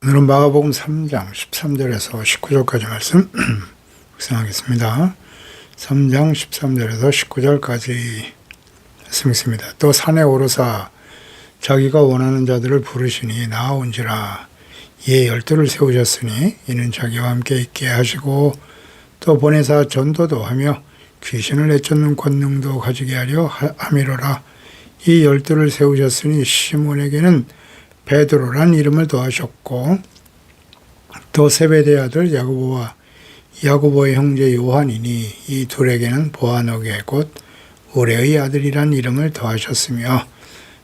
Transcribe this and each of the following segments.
오늘은 마가복음 3장 13절에서 19절까지 말씀 묵상하겠습니다. 3장 13절에서 19절까지 말씀 있습니다. 또 산에 오르사 자기가 원하는 자들을 부르시니 나아온지라. 이에 12를 세우셨으니 이는 자기와 함께 있게 하시고 또 보내사 전도도 하며 귀신을 내쫓는 권능도 가지게 하려 함이로라. 이 12를 세우셨으니 시몬에게는 베드로란 이름을 더하셨고 또 세베대의 아들 야고보와 야고보의 형제 요한이니 이 둘에게는 보아너게 곧 우레의 아들이란 이름을 더하셨으며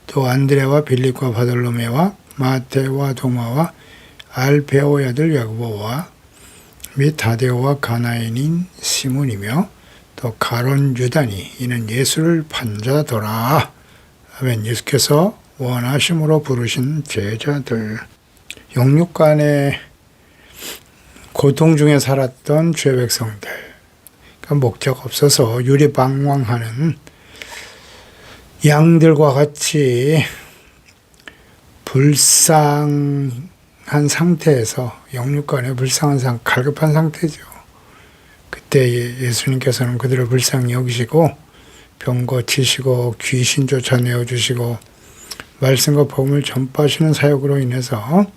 또 안드레와 빌립과 바돌로메와 마테와 도마와 알페오의 아들 야고보와 및 다데오와 가나인인 시몬이며 또 가론 유다니 이는 예수를 판자더라. 아멘. 예수께서 원하심으로 부르신 제자들, 영육간의 고통 중에 살았던 죄 백성들, 그러니까 목적 없어서 유리방황하는 양들과 같이 불쌍한 상태에서, 영육간의 불쌍한 갈급한 상태죠. 그때 예수님께서는 그들을 불쌍히 여기시고 병 고치시고 귀신 쫓아내어 주시고 말씀과 복음을 전파하시는 사역으로 인해서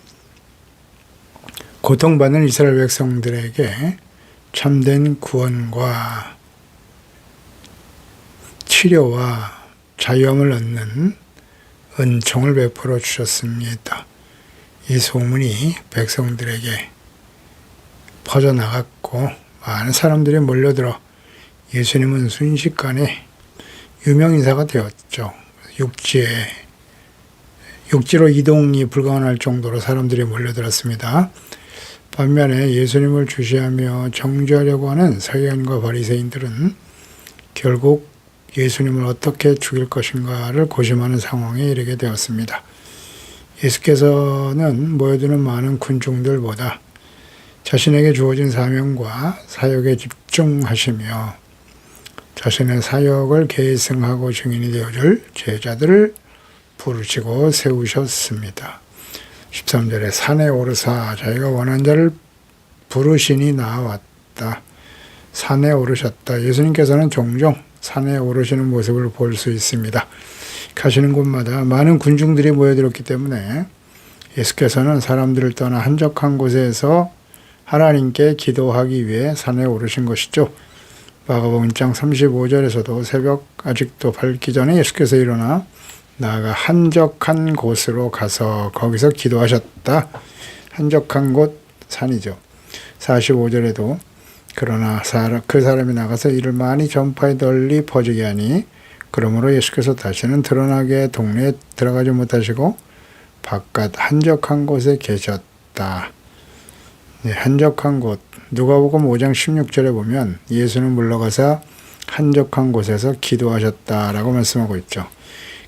고통받는 이스라엘 백성들에게 참된 구원과 치료와 자유함을 얻는 은총을 베풀어 주셨습니다. 이 소문이 백성들에게 퍼져나갔고 많은 사람들이 몰려들어 예수님은 순식간에 유명인사가 되었죠. 육지로 이동이 불가능할 정도로 사람들이 몰려들었습니다. 반면에 예수님을 주시하며 정죄하려고 하는 서기관과 바리새인들은 결국 예수님을 어떻게 죽일 것인가를 고심하는 상황에 이르게 되었습니다. 예수께서는 모여드는 많은 군중들보다 자신에게 주어진 사명과 사역에 집중하시며 자신의 사역을 계승하고 증인이 되어줄 제자들을 부르시고 세우셨습니다. 13절에 산에 오르사 자기가 원하는 자를 부르시니 나왔다. 산에 오르셨다. 예수님께서는 종종 산에 오르시는 모습을 볼 수 있습니다. 가시는 곳마다 많은 군중들이 모여들었기 때문에 예수께서는 사람들을 떠나 한적한 곳에서 하나님께 기도하기 위해 산에 오르신 것이죠. 마가복음 1장 35절에서도 새벽 아직도 밝기 전에 예수께서 일어나 나아가 한적한 곳으로 가서 거기서 기도하셨다. 한적한 곳 산이죠. 45절에도 그러나 그 사람이 나가서 이를 많이 전파해 널리 퍼지게 하니 그러므로 예수께서 다시는 드러나게 동네에 들어가지 못하시고 바깥 한적한 곳에 계셨다. 네, 한적한 곳. 누가복음 5장 16절에 보면 예수는 물러가서 한적한 곳에서 기도하셨다라고 말씀하고 있죠.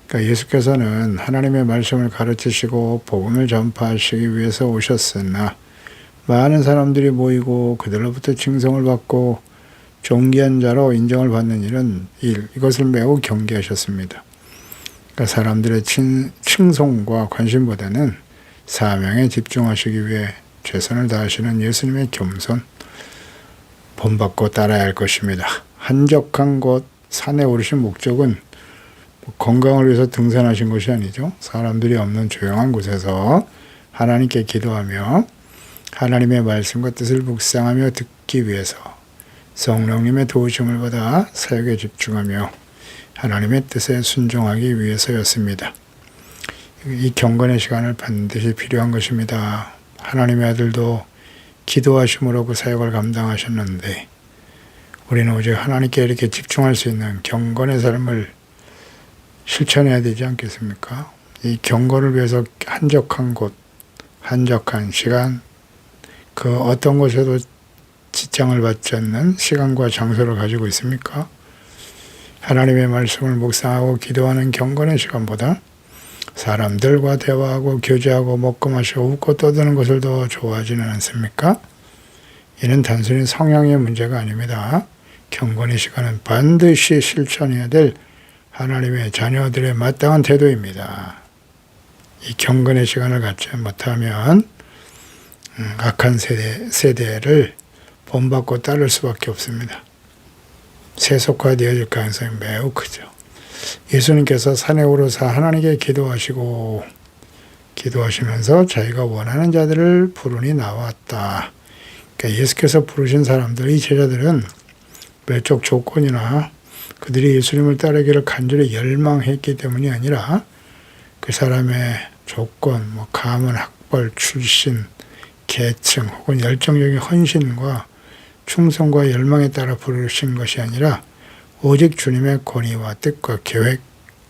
그러니까 예수께서는 하나님의 말씀을 가르치시고 복음을 전파하시기 위해서 오셨으나 많은 사람들이 모이고 그들로부터 칭송을 받고 존귀한 자로 인정을 받는 이것을 매우 경계하셨습니다. 그러니까 사람들의 칭송과 관심보다는 사명에 집중하시기 위해 최선을 다하시는 예수님의 겸손, 본받고 따라야 할 것입니다. 한적한 곳 산에 오르신 목적은 건강을 위해서 등산하신 것이 아니죠. 사람들이 없는 조용한 곳에서 하나님께 기도하며 하나님의 말씀과 뜻을 묵상하며 듣기 위해서 성령님의 도우심을 받아 사역에 집중하며 하나님의 뜻에 순종하기 위해서였습니다. 이 경건의 시간을 반드시 필요한 것입니다. 하나님의 아들도 기도하심으로 그 사역을 감당하셨는데 우리는 오직 하나님께 이렇게 집중할 수 있는 경건의 삶을 실천해야 되지 않겠습니까? 이 경건을 위해서 한적한 곳, 한적한 시간, 그 어떤 곳에도 지장을 받지 않는 시간과 장소를 가지고 있습니까? 하나님의 말씀을 묵상하고 기도하는 경건의 시간보다 사람들과 대화하고 교제하고 먹고 마시고 웃고 떠드는 것을 더 좋아하지는 않습니까? 이는 단순히 성향의 문제가 아닙니다. 경건의 시간은 반드시 실천해야 될 하나님의 자녀들의 마땅한 태도입니다. 이 경건의 시간을 갖지 못하면 악한 세대를 본받고 따를 수밖에 없습니다. 세속화되어질 가능성이 매우 크죠. 예수님께서 산에 오르사 하나님께 기도하시면서 자기가 원하는 자들을 부르니 나왔다. 그러니까 예수께서 부르신 사람들, 이 제자들은 외적 조건이나 그들이 예수님을 따르기를 간절히 열망했기 때문이 아니라 그 사람의 조건, 가문, 학벌, 출신, 계층 혹은 열정적인 헌신과 충성과 열망에 따라 부르신 것이 아니라 오직 주님의 권위와 뜻과 계획,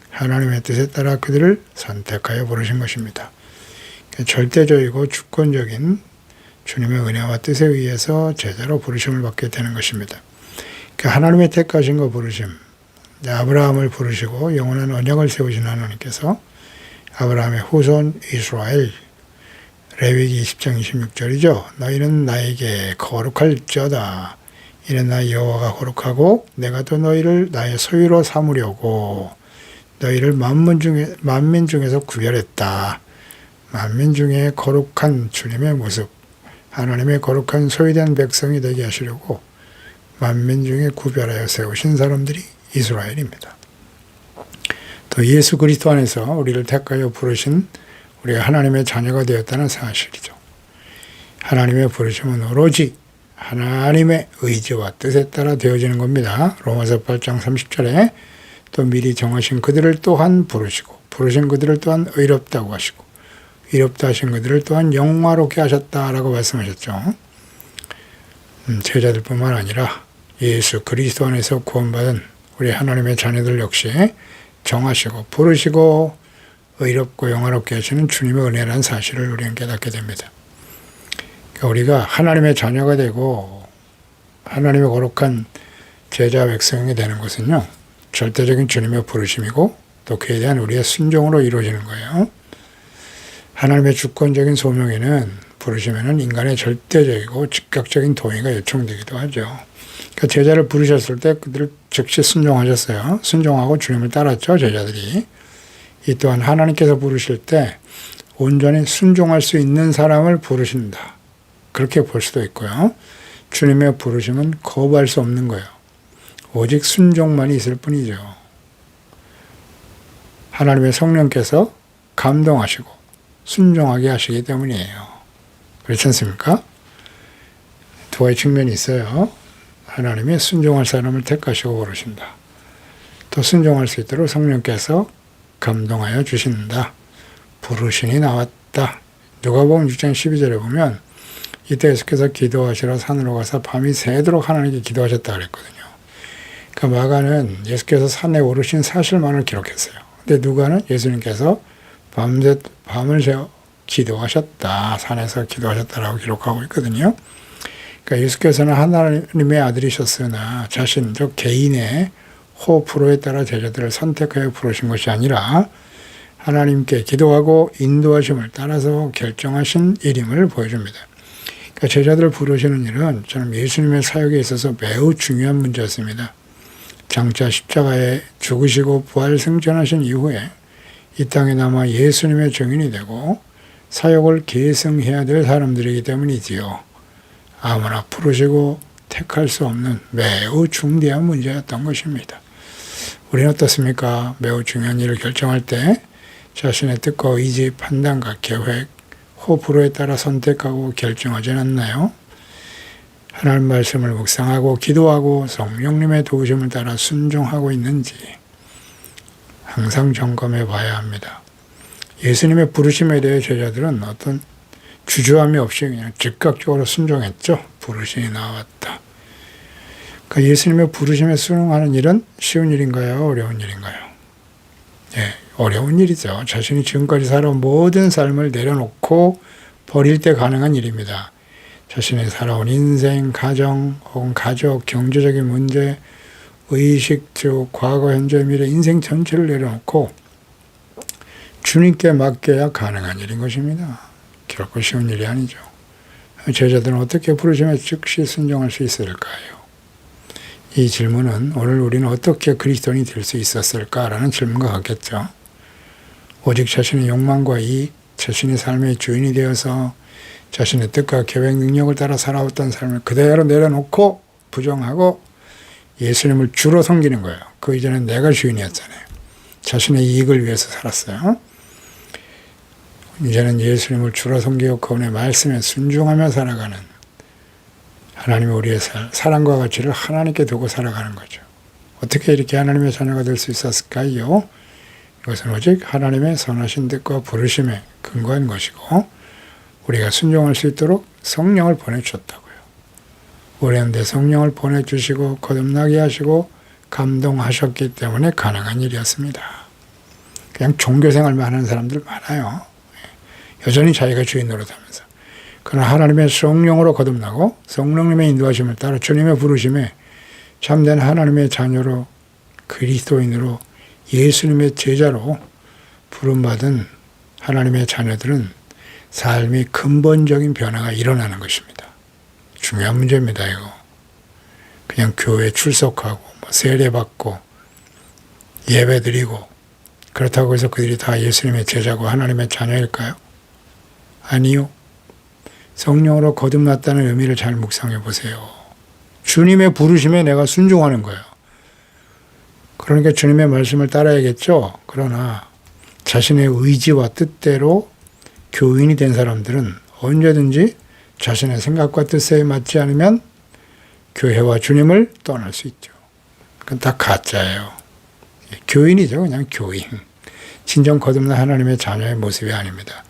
하나님의 뜻에 따라 그들을 선택하여 부르신 것입니다. 절대적이고 주권적인 주님의 은혜와 뜻에 의해서 제자로 부르심을 받게 되는 것입니다. 하나님의 택하신 거 부르심, 아브라함을 부르시고 영원한 언약을 세우신 하나님께서 아브라함의 후손 이스라엘, 레위기 20장 26절이죠. 너희는 나에게 거룩할지어다. 이는 나 여호와가 거룩하고 내가 또 너희를 나의 소유로 삼으려고 너희를 만민 중에서 구별했다. 만민 중에 거룩한 주님의 모습, 하나님의 거룩한 소유된 백성이 되게 하시려고 만민 중에 구별하여 세우신 사람들이 이스라엘입니다. 또 예수 그리스도 안에서 우리를 택하여 부르신 우리가 하나님의 자녀가 되었다는 사실이죠. 하나님의 부르심은 오로지 하나님의 의지와 뜻에 따라 되어지는 겁니다. 로마서 8장 30절에 또 미리 정하신 그들을 또한 부르시고 부르신 그들을 또한 의롭다고 하시고 의롭다 하신 그들을 또한 영화롭게 하셨다라고 말씀하셨죠. 제자들뿐만 아니라 예수 그리스도 안에서 구원받은 우리 하나님의 자녀들 역시 정하시고 부르시고 의롭고 영화롭게 하시는 주님의 은혜라는 사실을 우리는 깨닫게 됩니다. 그러니까 우리가 하나님의 자녀가 되고 하나님의 거룩한 제자 백성이 되는 것은요, 절대적인 주님의 부르심이고 또 그에 대한 우리의 순종으로 이루어지는 거예요. 하나님의 주권적인 소명에는 부르심에는 인간의 절대적이고 즉각적인 동의가 요청되기도 하죠. 그러니까 제자를 부르셨을 때 그들을 즉시 순종하셨어요. 순종하고 주님을 따랐죠, 제자들이. 이 또한 하나님께서 부르실 때 온전히 순종할 수 있는 사람을 부르신다. 그렇게 볼 수도 있고요. 주님의 부르심은 거부할 수 없는 거예요. 오직 순종만이 있을 뿐이죠. 하나님의 성령께서 감동하시고 순종하게 하시기 때문이에요. 그렇지 않습니까? 두 가지 측면이 있어요. 하나님이 순종할 사람을 택하시고 부르신다. 또 순종할 수 있도록 성령께서 감동하여 주신다. 부르시니 나왔다. 누가복음 6장 12절에 보면 이때 예수께서 기도하시러 산으로 가서 밤이 새도록 하나님께 기도하셨다 그랬거든요. 그러니까 마가는 예수께서 산에 오르신 사실만을 기록했어요. 근데 누가는 예수님께서 밤을 새워 기도하셨다. 산에서 기도하셨다라고 기록하고 있거든요. 그러니까 예수께서는 하나님의 아들이셨으나 자신, 즉 개인의 호불호에 따라 제자들을 선택하여 부르신 것이 아니라 하나님께 기도하고 인도하심을 따라서 결정하신 일임을 보여줍니다. 그러니까 제자들을 부르시는 일은 저는 예수님의 사역에 있어서 매우 중요한 문제였습니다. 장차 십자가에 죽으시고 부활 승천하신 이후에 이 땅에 남아 예수님의 증인이 되고 사역을 계승해야 될 사람들이기 때문이지요. 아무나 부르시고 택할 수 없는 매우 중대한 문제였던 것입니다. 우리는 어떻습니까? 매우 중요한 일을 결정할 때 자신의 뜻과 의지, 판단과 계획, 호불호에 따라 선택하고 결정하지 않나요? 하나님 말씀을 묵상하고 기도하고 성령님의 도우심을 따라 순종하고 있는지 항상 점검해 봐야 합니다. 예수님의 부르심에 대해 제자들은 어떤 주저함이 없이 그냥 즉각적으로 순종했죠. 부르심이 나왔다. 그러니까 예수님의 부르심에 순응하는 일은 쉬운 일인가요? 어려운 일인가요? 네, 어려운 일이죠. 자신이 지금까지 살아온 모든 삶을 내려놓고 버릴 때 가능한 일입니다. 자신이 살아온 인생, 가정, 혹은 가족, 경제적인 문제, 의식, 즉 과거, 현재, 미래, 인생 전체를 내려놓고 주님께 맡겨야 가능한 일인 것입니다. 결코 쉬운 일이 아니죠. 제자들은 어떻게 부르심에 즉시 순종할 수 있을까요? 이 질문은 오늘 우리는 어떻게 그리스도인이 될 수 있었을까라는 질문과 같겠죠. 오직 자신의 욕망과 이익, 자신의 삶의 주인이 되어서 자신의 뜻과 계획 능력을 따라 살아왔던 삶을 그대로 내려놓고 부정하고 예수님을 주로 섬기는 거예요. 그 이전엔 내가 주인이었잖아요. 자신의 이익을 위해서 살았어요. 이제는 예수님을 주로 섬기고 그분의 말씀에 순종하며 살아가는 하나님의 우리의 사랑과 가치를 하나님께 두고 살아가는 거죠. 어떻게 이렇게 하나님의 자녀가 될 수 있었을까요? 이것은 오직 하나님의 선하신 뜻과 부르심에 근거한 것이고 우리가 순종할 수 있도록 성령을 보내주셨다고요. 우리한테 성령을 보내주시고 거듭나게 하시고 감동하셨기 때문에 가능한 일이었습니다. 그냥 종교생활만 하는 사람들 많아요. 여전히 자기가 주인 노릇하면서. 그러나 하나님의 성령으로 거듭나고 성령님의 인도하심을 따라 주님의 부르심에 참된 하나님의 자녀로 그리스도인으로 예수님의 제자로 부름받은 하나님의 자녀들은 삶이 근본적인 변화가 일어나는 것입니다. 중요한 문제입니다, 이거. 그냥 교회에 출석하고 세례받고 예배드리고 그렇다고 해서 그들이 다 예수님의 제자고 하나님의 자녀일까요? 아니요. 성령으로 거듭났다는 의미를 잘 묵상해 보세요. 주님의 부르심에 내가 순종하는 거예요. 그러니까 주님의 말씀을 따라야겠죠. 그러나 자신의 의지와 뜻대로 교인이 된 사람들은 언제든지 자신의 생각과 뜻에 맞지 않으면 교회와 주님을 떠날 수 있죠. 그건 다 가짜예요. 교인이죠. 그냥 교인. 진정 거듭난 하나님의 자녀의 모습이 아닙니다.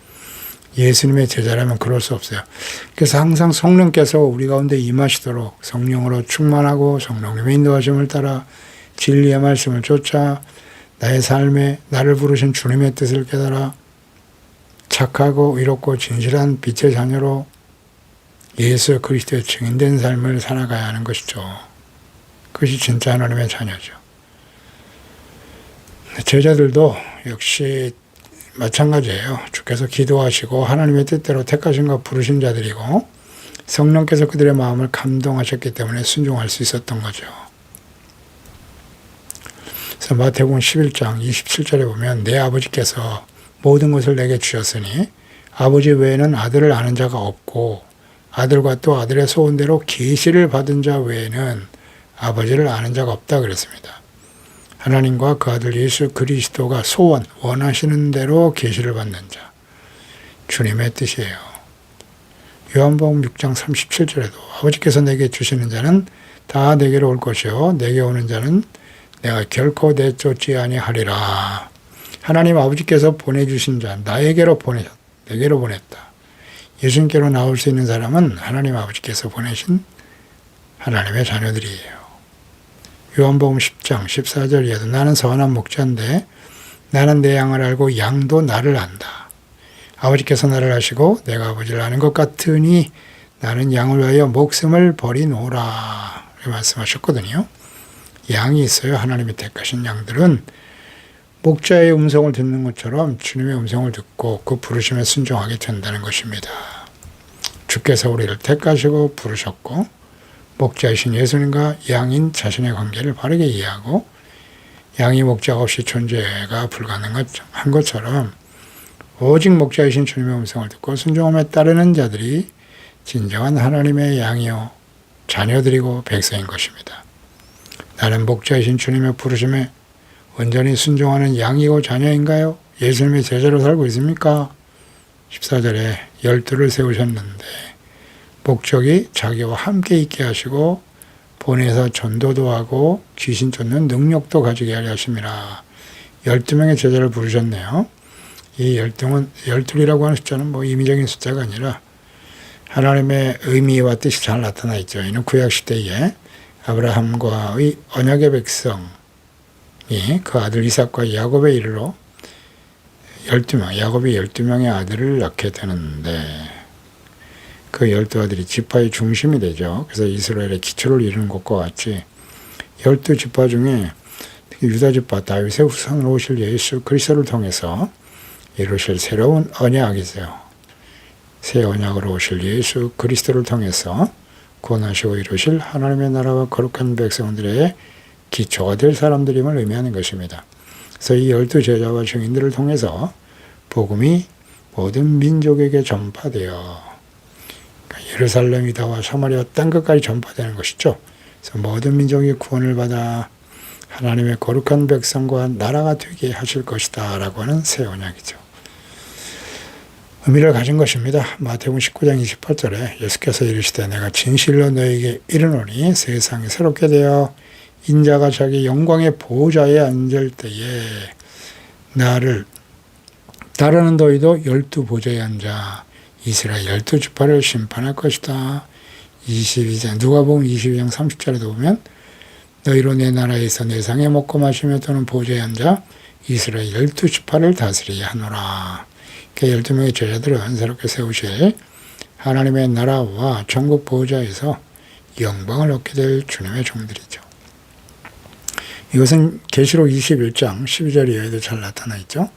예수님의 제자라면 그럴 수 없어요. 그래서 항상 성령께서 우리 가운데 임하시도록 성령으로 충만하고 성령님의 인도하심을 따라 진리의 말씀을 쫓아 나의 삶에 나를 부르신 주님의 뜻을 깨달아 착하고 의롭고 진실한 빛의 자녀로 예수 그리스도의 증인된 삶을 살아가야 하는 것이죠. 그것이 진짜 하나님의 자녀죠. 제자들도 역시 마찬가지예요. 주께서 기도하시고 하나님의 뜻대로 택하신가 부르신 자들이고 성령께서 그들의 마음을 감동하셨기 때문에 순종할 수 있었던 거죠. 그래서 마태복음 11장 27절에 보면 내 아버지께서 모든 것을 내게 주셨으니 아버지 외에는 아들을 아는 자가 없고 아들과 또 아들의 소원대로 계시를 받은 자 외에는 아버지를 아는 자가 없다 그랬습니다. 하나님과 그 아들 예수 그리스도가 원하시는 대로 계시를 받는 자. 주님의 뜻이에요. 요한복음 6장 37절에도 아버지께서 내게 주시는 자는 다 내게로 올 것이요 내게 오는 자는 내가 결코 내쫓지 아니하리라. 하나님 아버지께서 보내주신 자 내게로 보냈다. 예수님께로 나올 수 있는 사람은 하나님 아버지께서 보내신 하나님의 자녀들이에요. 요한복음 10장 14절에도 나는 선한 목자인데 나는 내 양을 알고 양도 나를 안다. 아버지께서 나를 아시고 내가 아버지를 아는 것 같으니 나는 양을 위하여 목숨을 버리노라. 이렇게 말씀하셨거든요. 양이 있어요. 하나님이 택하신 양들은 목자의 음성을 듣는 것처럼 주님의 음성을 듣고 그 부르심에 순종하게 된다는 것입니다. 주께서 우리를 택하시고 부르셨고 목자이신 예수님과 양인 자신의 관계를 바르게 이해하고 양이 목자가 없이 존재가 불가능한 것처럼 오직 목자이신 주님의 음성을 듣고 순종함에 따르는 자들이 진정한 하나님의 양이요 자녀들이고 백성인 것입니다. 나는 목자이신 주님의 부르심에 온전히 순종하는 양이고 자녀인가요? 예수님의 제자로 살고 있습니까? 14절에 12를 세우셨는데 목적이 자기와 함께 있게 하시고 보내서 전도도 하고 귀신 쫓는 능력도 가지게 하려 하심이라. 12명의 제자를 부르셨네요. 이 12이라고 하는 숫자는 임의적인 숫자가 아니라 하나님의 의미와 뜻이 잘 나타나 있죠. 이는 구약시대에 아브라함과의 언약의 백성이 그 아들 이삭과 야곱의 이르러 12명, 야곱이 12명의 아들을 낳게 되는데 그 12아들이 지파의 중심이 되죠. 그래서 이스라엘의 기초를 이루는 것과 같이 12지파 중에 특히 유다지파 다윗의 후손으로 오실 예수 그리스도를 통해서 이루실 새로운 언약이세요. 새 언약으로 오실 예수 그리스도를 통해서 구원하시고 이루실 하나님의 나라와 거룩한 백성들의 기초가 될 사람들임을 의미하는 것입니다. 그래서 이 12제자와 증인들을 통해서 복음이 모든 민족에게 전파되어 예루살렘 유다와 사마리아 땅끝까지 전파되는 것이죠. 그래서 모든 민족이 구원을 받아 하나님의 거룩한 백성과 나라가 되게 하실 것이다 라고 하는 새 언약이죠. 의미를 가진 것입니다. 마태복음 19장 28절에 예수께서 이르시되 내가 진실로 너에게 이르노니 세상이 새롭게 되어 인자가 자기 영광의 보좌에 앉을 때에 나를 따르는 너희도 12보좌에 앉아 이스라엘 12지파를 심판할 것이다. 22장 누가복음 22장 30절에도 보면 너희로 내 나라에서 내 상에 먹고 마시며 또는 보좌에 앉아 이스라엘 12지파를 다스리게 하노라. 그 12명의 제자들은 새롭게 세우실 하나님의 나라와 천국 보좌에서 영광을 얻게 될 주님의 종들이죠. 이것은 계시록 21장 12절 이하에도 잘 나타나 있죠.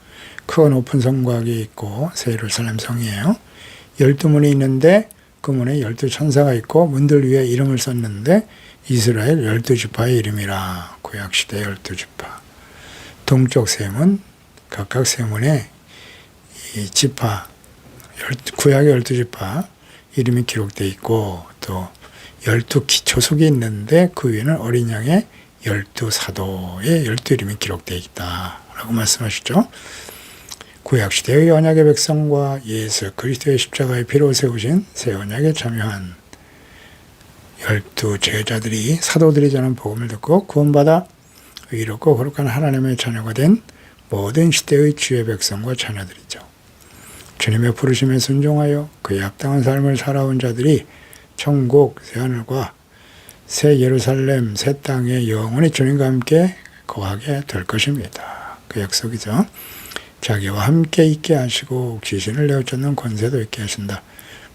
큰 높은 성곽이 있고 새 예루살렘 성이에요. 12문이 있는데 그 문에 12천사가 있고 문들 위에 이름을 썼는데 이스라엘 12지파의 이름이라. 구약시대 12지파. 동쪽 세문, 각각 세문에 이 지파, 구약의 12지파 이름이 기록되어 있고 또 12기초석이 있는데 그 위에는 어린 양의 12사도의 12이름이 기록되어 있다라고 말씀하시죠. 구약시대의 언약의 백성과 예수 그리스도의 십자가의 피로 세우신 새 언약에 참여한 12제자들이 사도들이 전한 복음을 듣고 구원받아 의롭고 거룩한 하나님의 자녀가 된 모든 시대의 주의 백성과 자녀들이죠. 주님의 부르심에 순종하여 그의 합당한 삶을 살아온 자들이 천국 새하늘과 새 예루살렘 새 땅에 영원히 주님과 함께 거하게 될 것입니다. 그 약속이죠. 자기와 함께 있게 하시고 귀신을 내어쫓는 권세도 있게 하신다.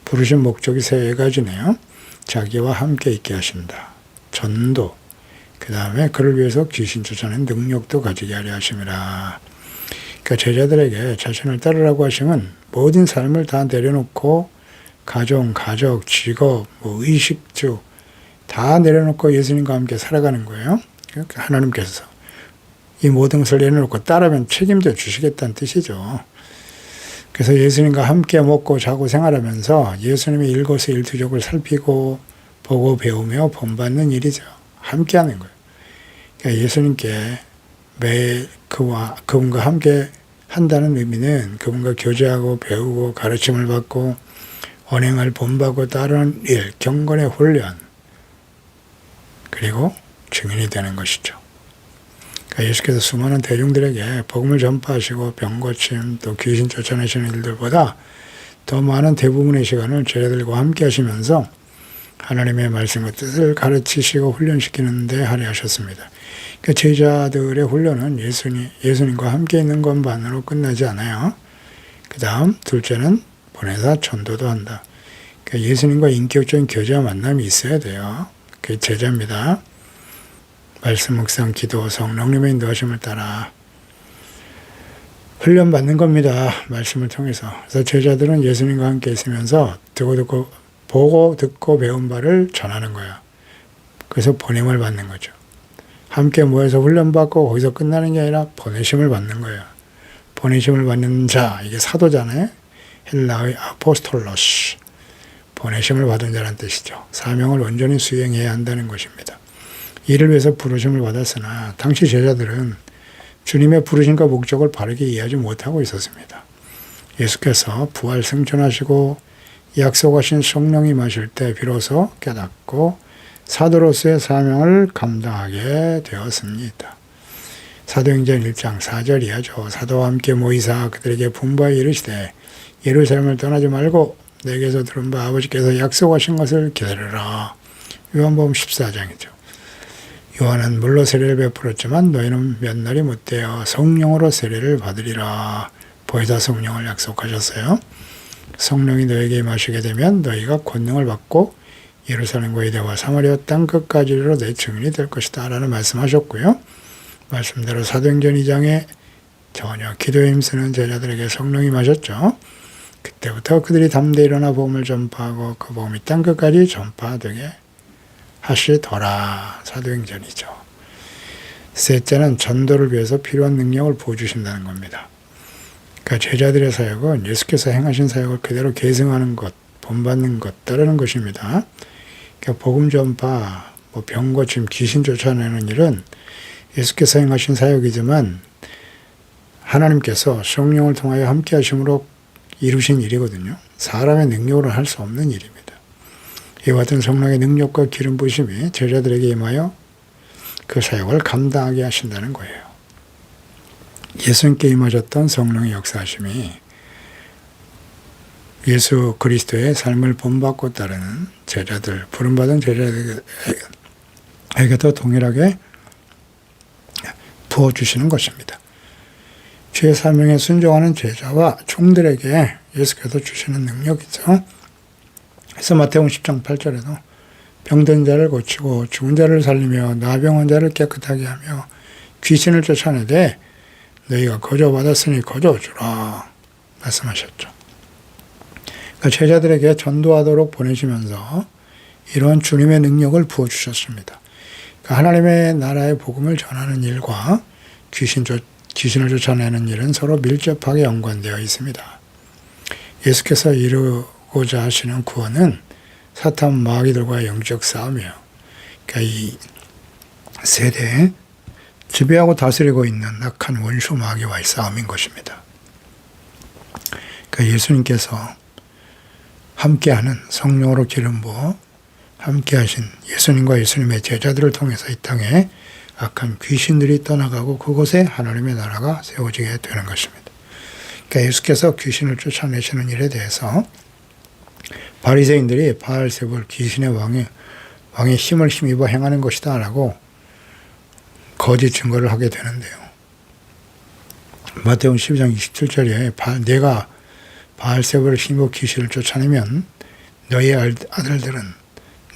부르신 목적이 세 가지네요. 자기와 함께 있게 하신다. 전도, 그 다음에 그를 위해서 귀신 쫓아내는 능력도 가지게 하려 하심이라. 그러니까 제자들에게 자신을 따르라고 하시면 모든 삶을 다 내려놓고 가족, 직업, 의식주 다 내려놓고 예수님과 함께 살아가는 거예요. 그러니까 하나님께서 이 모든 것을 내려놓고 따르면 책임져 주시겠다는 뜻이죠. 그래서 예수님과 함께 먹고 자고 생활하면서 예수님의 일거수일투족을 살피고 보고 배우며 본받는 일이죠. 함께 하는 거예요. 그러니까 예수님께 매일 그분과 함께 한다는 의미는 그분과 교제하고 배우고 가르침을 받고 언행을 본받고 따르는 일, 경건의 훈련, 그리고 증인이 되는 것이죠. 그러니까 예수께서 수많은 대중들에게 복음을 전파하시고 병 고침 또 귀신 쫓아내시는 일들보다 더 많은 대부분의 시간을 제자들과 함께 하시면서 하나님의 말씀과 뜻을 가르치시고 훈련시키는 데 할애하셨습니다. 그러니까 제자들의 훈련은 예수님과 함께 있는 것만으로 끝나지 않아요. 그 다음 둘째는 보내사 전도도 한다. 그러니까 예수님과 인격적인 교제와 만남이 있어야 돼요. 그게 제자입니다. 말씀 묵상, 기도, 성령님의 인도하심을 따라 훈련받는 겁니다. 말씀을 통해서. 그래서 제자들은 예수님과 함께 있으면서 보고 듣고 배운 바를 전하는 거야. 그래서 보냄을 받는 거죠. 함께 모여서 훈련받고 거기서 끝나는 게 아니라 보내심을 받는 거예요. 보내심을 받는 자, 이게 사도잖아요. 헬라의 아포스톨로스, 보내심을 받은 자란 뜻이죠. 사명을 온전히 수행해야 한다는 것입니다. 이를 위해서 부르심을 받았으나 당시 제자들은 주님의 부르심과 목적을 바르게 이해하지 못하고 있었습니다. 예수께서 부활 승천하시고 약속하신 성령이 임하실 때 비로소 깨닫고 사도로서의 사명을 감당하게 되었습니다. 사도행전 1장 4절 이하죠. 사도와 함께 모이사 그들에게 분부하여 이르시되 예루살렘을 떠나지 말고 내게서 들은 바 아버지께서 약속하신 것을 기다려라. 요한복음 14장이죠. 요한은 물로 세례를 베풀었지만 너희는 몇 날이 못되어 성령으로 세례를 받으리라. 보혜사 성령을 약속하셨어요. 성령이 너에게 임하시게 되면 너희가 권능을 받고 예루살렘과 유대와 사마리아 땅 끝까지로 내 증인이 될 것이다 라는 말씀하셨고요. 말씀대로 사도행전 2장에 전혀 기도에 힘쓰는 제자들에게 성령이 임하셨죠. 그때부터 그들이 담대히 일어나 복음을 전파하고 그 복음이 땅 끝까지 전파되게 하시더라. 사도행전이죠. 셋째는 전도를 위해서 필요한 능력을 부어주신다는 겁니다. 그러니까 제자들의 사역은 예수께서 행하신 사역을 그대로 계승하는 것, 본받는 것 따르는 것입니다. 그러니까 복음 전파, 병 고침, 귀신 쫓아내는 일은 예수께서 행하신 사역이지만 하나님께서 성령을 통하여 함께 하심으로 이루신 일이거든요. 사람의 능력으로는 할 수 없는 일입니다. 이와 같은 성령의 능력과 기름 부으심이 제자들에게 임하여 그 사역을 감당하게 하신다는 거예요. 예수님께 임하셨던 성령의 역사하심이 예수 그리스도의 삶을 본받고 따르는 제자들, 부름받은 제자들에게도 동일하게 부어주시는 것입니다. 주의 사명에 순종하는 제자와 종들에게 예수께서 주시는 능력이죠. 그래서 마태복음 10장 8절에도 병든 자를 고치고 죽은 자를 살리며 나병한 자를 깨끗하게 하며 귀신을 쫓아내되 너희가 거저 받았으니 거저 주라 말씀하셨죠. 그러니까 제자들에게 전도하도록 보내시면서 이러한 주님의 능력을 부어주셨습니다. 그러니까 하나님의 나라의 복음을 전하는 일과 귀신을 쫓아내는 일은 서로 밀접하게 연관되어 있습니다. 예수께서 이루고자 하시는 구원은 사탄 마귀들과의 영적 싸움이에요. 그러니까 이 세대에 지배하고 다스리고 있는 악한 원수 마귀와의 싸움인 것입니다. 그러니까 예수님께서 함께하는 성령으로 기름 부어 함께하신 예수님과 예수님의 제자들을 통해서 이 땅에 악한 귀신들이 떠나가고 그곳에 하나님의 나라가 세워지게 되는 것입니다. 그러니까 예수께서 귀신을 쫓아내시는 일에 대해서 바리새인들이 바알세불 귀신의 왕의 힘을 힘입어 행하는 것이다 라고 거짓 증거를 하게 되는데요. 마태복음 12장 27절에 내가 바알세불을 힘입어 귀신을 쫓아내면 너희 아들들은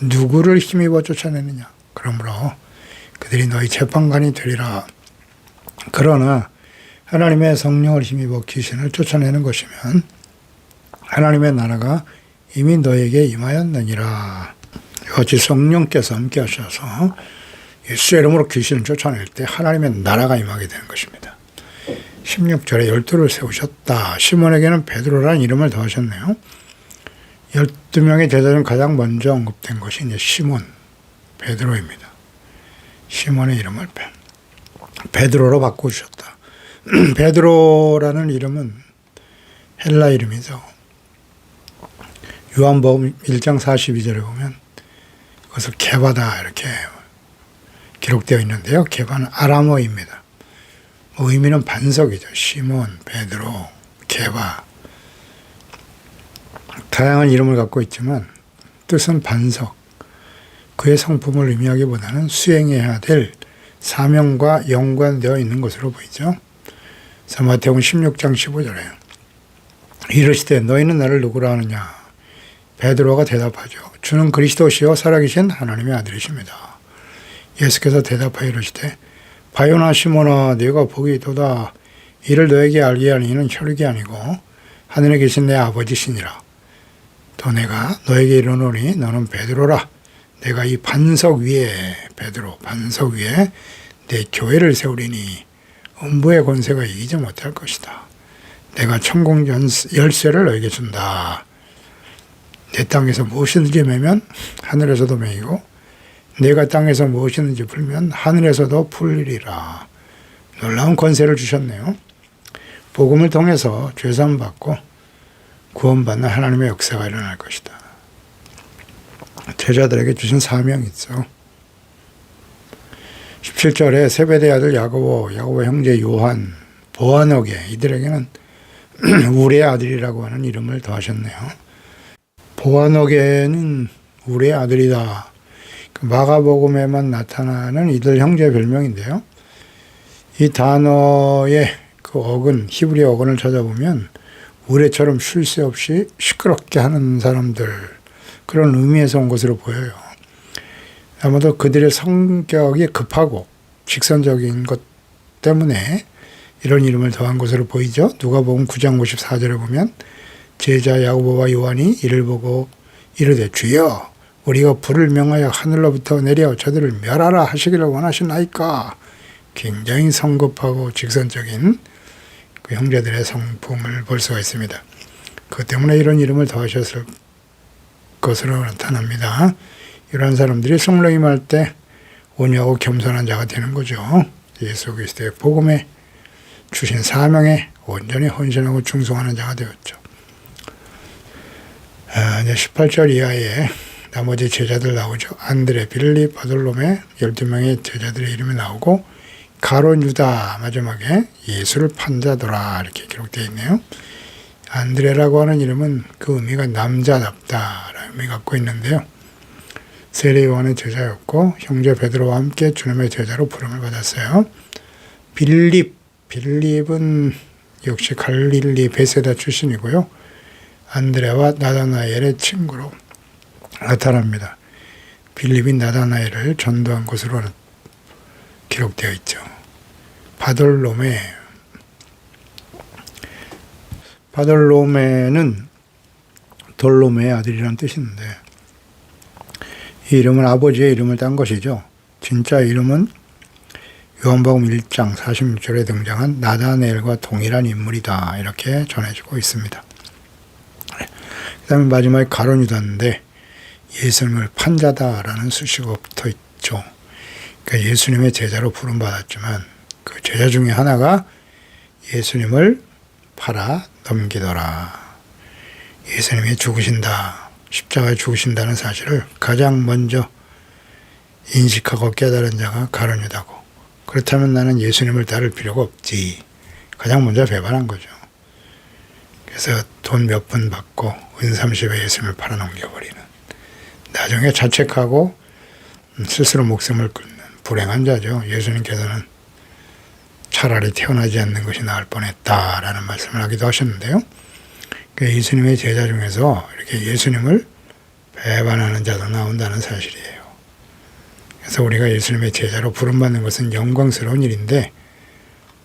누구를 힘입어 쫓아내느냐. 그러므로 그들이 너희 재판관이 되리라. 그러나 하나님의 성령을 힘입어 귀신을 쫓아내는 것이면 하나님의 나라가 이미 너에게 임하였느니라. 어찌 성령께서 함께 하셔서 예수의 이름으로 귀신을 쫓아낼 때 하나님의 나라가 임하게 되는 것입니다. 16절에 12를 세우셨다. 시몬에게는 베드로라는 이름을 더하셨네요. 12명의 제자 중 가장 먼저 언급된 것이 이제 시몬, 베드로입니다. 시몬의 이름을 베드로로 바꿔주셨다. 베드로라는 이름은 헬라 이름이죠. 요한복음 1장 42절에 보면 그것을 게바다 이렇게 기록되어 있는데요. 게바는 아람어입니다. 의미는 반석이죠. 시몬, 베드로, 게바. 다양한 이름을 갖고 있지만 뜻은 반석. 그의 성품을 의미하기보다는 수행해야 될 사명과 연관되어 있는 것으로 보이죠. 마태복음 16장 15절에 이르시되 너희는 나를 누구라 하느냐. 베드로가 대답하죠. 주는 그리스도시요 살아계신 하나님의 아들이십니다. 예수께서 대답하여 이르시되 바요나 시몬아 네가 복이 있도다. 이를 너에게 알게 하는 이는 혈육이 아니고 하늘에 계신 내 아버지시니라. 또 내가 너에게 이르노니 너는 베드로라. 내가 이 반석 위에 베드로 반석 위에 내 교회를 세우리니 음부의 권세가 이기지 못할 것이다. 내가 천국 열쇠를 너에게 준다. 내 땅에서 무엇이든지 매면 하늘에서도 매이고 내가 땅에서 무엇이든지 풀면 하늘에서도 풀리리라. 놀라운 권세를 주셨네요. 복음을 통해서 죄사함 받고 구원받는 하나님의 역사가 일어날 것이다. 제자들에게 주신 사명이 있죠. 17절에 세베대 아들 야고보 형제 요한, 보아너게 이들에게는 우리의 아들이라고 하는 이름을 더하셨네요. 보아너게는 우리의 아들이다. 마가복음에만 나타나는 이들 형제의 별명인데요. 이 단어의 그 어근, 히브리 어근을 찾아보면 우레처럼 쉴 새 없이 시끄럽게 하는 사람들, 그런 의미에서 온 것으로 보여요. 아마도 그들의 성격이 급하고 직선적인 것 때문에 이런 이름을 더한 것으로 보이죠. 누가복음 9장 54절에 보면 제자 야고보와 요한이 이를 보고 이르되 주여 우리가 불을 명하여 하늘로부터 내려 저들을 멸하라 하시기를 원하시나이까. 굉장히 성급하고 직선적인 그 형제들의 성품을 볼 수가 있습니다. 그 때문에 이런 이름을 더하셨을 것으로 나타납니다. 이러한 사람들이 성령 임할 때 온유하고 겸손한 자가 되는 거죠. 예수 그리스도의 복음에 주신 사명에 온전히 헌신하고 충성하는 자가 되었죠. 이제 18절 이하에 나머지 제자들 나오죠. 안드레, 빌립, 바돌로메 12명의 제자들의 이름이 나오고 가룟 유다 마지막에 예수를 판 자더라 이렇게 기록되어 있네요. 안드레라고 하는 이름은 그 의미가 남자답다라는 의미 갖고 있는데요. 세례 요한의 제자였고 형제 베드로와 함께 주님의 제자로 부름을 받았어요. 빌립은 역시 갈릴리 베세다 출신이고요. 안드레와 나다나엘의 친구로 나타납니다. 빌립이 나다나엘을 전도한 것으로 기록되어 있죠. 바돌로메는 돌로메의 아들이라는 뜻인데 이 이름은 아버지의 이름을 딴 것이죠. 진짜 이름은 요한복음 1장 46절에 등장한 나다나엘과 동일한 인물이다 이렇게 전해지고 있습니다. 그 다음에 마지막에 가룟 유다인데 예수님을 판자다라는 수식어가 붙어 있죠. 그러니까 예수님의 제자로 부름받았지만 그 제자 중에 하나가 예수님을 팔아 넘기더라. 예수님이 죽으신다, 십자가에 죽으신다는 사실을 가장 먼저 인식하고 깨달은 자가 가룟 유다고, 그렇다면 나는 예수님을 따를 필요가 없지. 가장 먼저 배반한 거죠. 그래서 돈 몇 푼 받고 은삼십에 예수님을 팔아 넘겨버리는, 나중에 자책하고 스스로 목숨을 끊는 불행한 자죠. 예수님께서는 차라리 태어나지 않는 것이 나을 뻔했다라는 말씀을 하기도 하셨는데요. 예수님의 제자 중에서 이렇게 예수님을 배반하는 자도 나온다는 사실이에요. 그래서 우리가 예수님의 제자로 부름받는 것은 영광스러운 일인데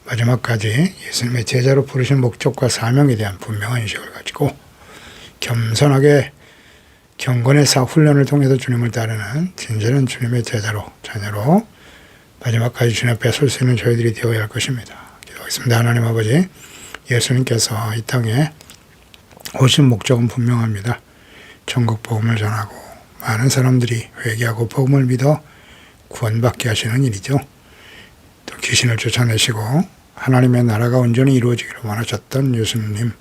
마지막까지 예수님의 제자로 부르신 목적과 사명에 대한 분명한 인식을 가지고 겸손하게 경건의 훈련을 통해서 주님을 따르는 진실한 주님의 제자로, 자녀로 마지막까지 주님 앞에 설 수 있는 저희들이 되어야 할 것입니다. 기도하겠습니다. 하나님 아버지, 예수님께서 이 땅에 오신 목적은 분명합니다. 천국 복음을 전하고 많은 사람들이 회개하고 복음을 믿어 구원받게 하시는 일이죠. 또 귀신을 쫓아내시고 하나님의 나라가 온전히 이루어지기를 원하셨던 예수님,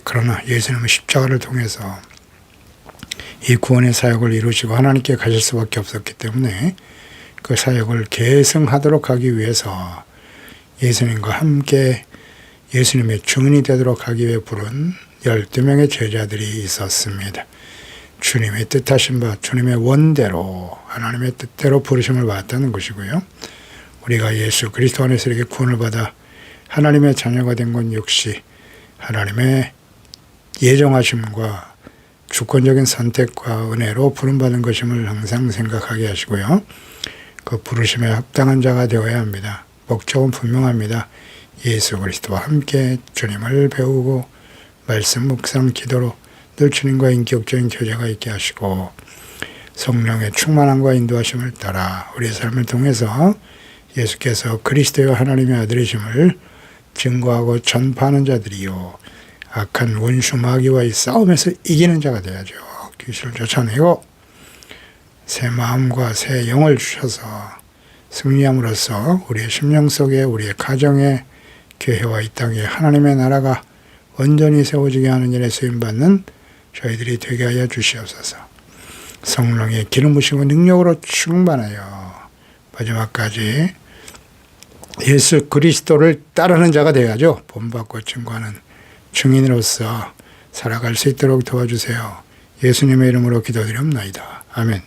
그러나 예수님은 십자가를 통해서 이 구원의 사역을 이루시고 하나님께 가실 수밖에 없었기 때문에 그 사역을 계승하도록 하기 위해서 예수님과 함께 예수님의 증인이 되도록 하기 위해 부른 12명의 제자들이 있었습니다. 주님의 뜻하신 바, 주님의 원대로, 하나님의 뜻대로 부르심을 받았다는 것이고요. 우리가 예수 그리스도 안에서 이렇게 구원을 받아 하나님의 자녀가 된 것 역시 하나님의 예정하심과 주권적인 선택과 은혜로 부름받은 것임을 항상 생각하게 하시고요. 그 부르심에 합당한 자가 되어야 합니다. 목적은 분명합니다. 예수 그리스도와 함께 주님을 배우고 말씀 묵상 기도로 늘 주님과 인격적인 교제가 있게 하시고 성령의 충만함과 인도하심을 따라 우리의 삶을 통해서 예수께서 그리스도의 하나님의 아들이심을 증거하고 전파하는 자들이요, 악한 원수 마귀와의 싸움에서 이기는 자가 되어야죠. 귀신을 쫓아내고 새 마음과 새 영을 주셔서 승리함으로써 우리의 심령 속에, 우리의 가정에, 교회와 이 땅에 하나님의 나라가 온전히 세워지게 하는 일에 쓰임받는 저희들이 되게 하여 주시옵소서. 성령의 기름 부심과 능력으로 충만하여 마지막까지 예수 그리스도를 따르는 자가 되어야죠. 본받고 증거하는 증인으로서 살아갈 수 있도록 도와주세요. 예수님의 이름으로 기도드리옵나이다. 아멘.